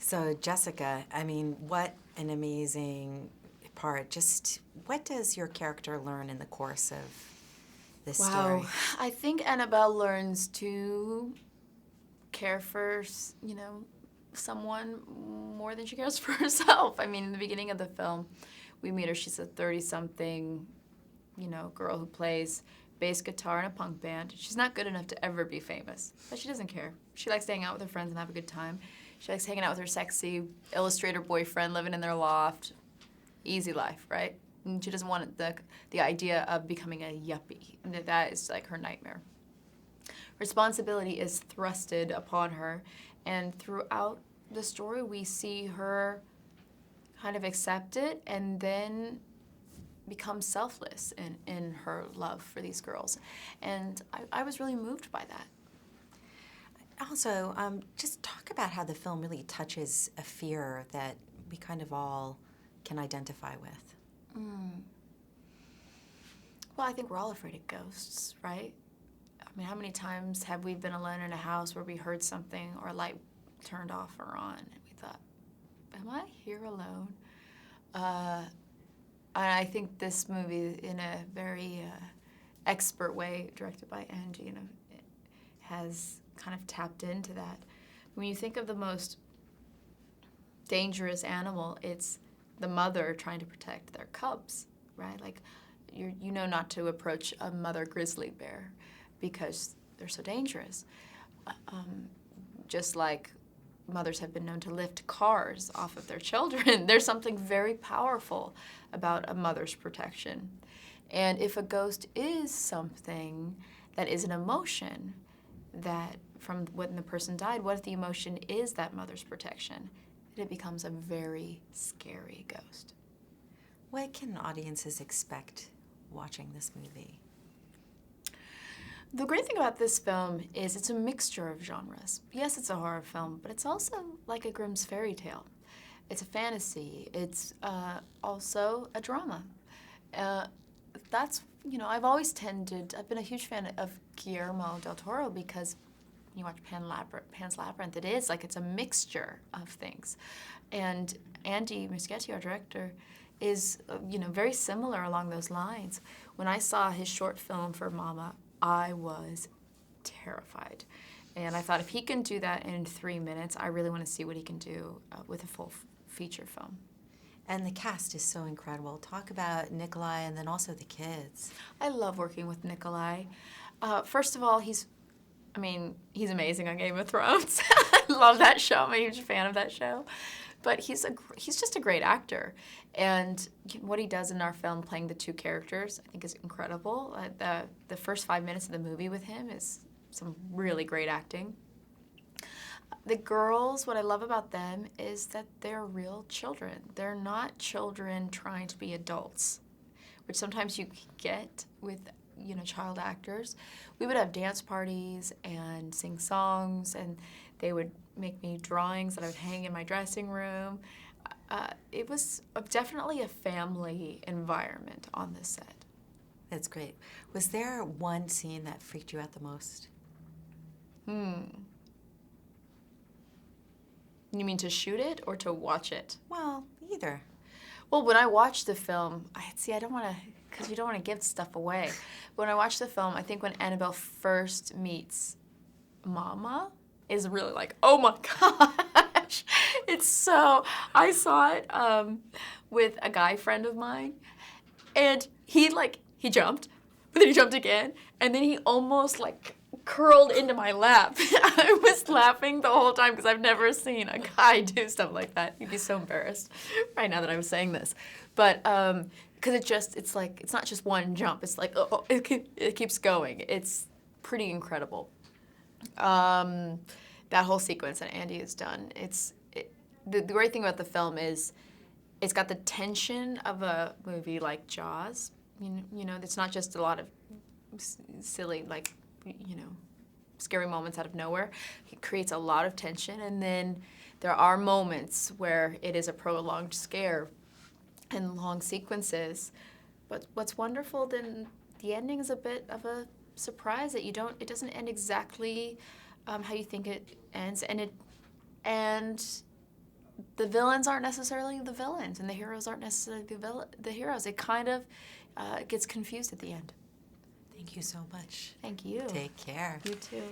So, Jessica, I mean, what an amazing part. Just what does your character learn in the course of this Wow. story? I think Annabelle learns to care for, someone more than she cares for herself. I mean, in the beginning of the film, we meet her. She's a 30-something, girl who plays bass guitar in a punk band. She's not good enough to ever be famous, but she doesn't care. She likes to hang out with her friends and have a good time. She likes hanging out with her sexy illustrator boyfriend, living in their loft. Easy life, right? And she doesn't want the idea of becoming a yuppie. And that is like her nightmare. Responsibility is thrusted upon her, and throughout the story we see her kind of accept it and then become selfless in her love for these girls. And I was really moved by that. Also, just talk about how the film really touches a fear that we kind of all can identify with. Well, I think we're all afraid of ghosts, right? I mean, how many times have we been alone in a house where we heard something or a light turned off or on and we thought, am I here alone? I think this movie, in a very expert way, directed by Angie, has kind of tapped into that. When you think of the most dangerous animal, it's the mother trying to protect their cubs, right? Like, you know not to approach a mother grizzly bear because they're so dangerous. Just like mothers have been known to lift cars off of their children, there's something very powerful about a mother's protection. And if a ghost is something that is an emotion that from when the person died, what if the emotion is that mother's protection? It becomes a very scary ghost. What can audiences expect watching this movie? The great thing about this film is it's a mixture of genres. Yes, it's a horror film, but it's also like a Grimm's fairy tale. It's a fantasy. It's also a drama. I've been a huge fan of Guillermo Del Toro because you watch Pan's Labyrinth, it's a mixture of things. And Andrés Muschietti, our director, is, very similar along those lines. When I saw his short film for Mama, I was terrified. And I thought if he can do that in 3 minutes, I really want to see what he can do with a full feature film. And the cast is so incredible. Talk about Nikolai and then also the kids. I love working with Nikolai. First of all, he's amazing on Game of Thrones. I love that show. I'm a huge fan of that show. But he's just a great actor. And what he does in our film, playing the two characters, I think is incredible. The first 5 minutes of the movie with him is some really great acting. The girls, what I love about them is that they're real children. They're not children trying to be adults, which sometimes you get with child actors. We would have dance parties and sing songs, and they would make me drawings that I would hang in my dressing room. It was definitely a family environment on this set. That's great. Was there one scene that freaked you out the most? You mean to shoot it or to watch it? Well, either. Well, when I watched the film, I don't want to, because you don't want to give stuff away. When I watched the film, I think when Annabelle first meets Mama is really like, oh my gosh. I saw it with a guy friend of mine, and he jumped, but then he jumped again, and then he almost curled into my lap. I was laughing the whole time because I've never seen a guy do stuff like that. He'd be so embarrassed right now that I was saying this. But because it's not just one jump. It's like, it keeps going. It's pretty incredible. That whole sequence that Andy has done, the great thing about the film is it's got the tension of a movie like Jaws. It's not just a lot of silly, scary moments out of nowhere. It creates a lot of tension, and then there are moments where it is a prolonged scare and long sequences. But what's wonderful, then the ending is a bit of a surprise that it doesn't end exactly how you think it ends, and the villains aren't necessarily the villains, and the heroes aren't necessarily the heroes. It kind of gets confused at the end. Thank you so much. Thank you. Take care. You too.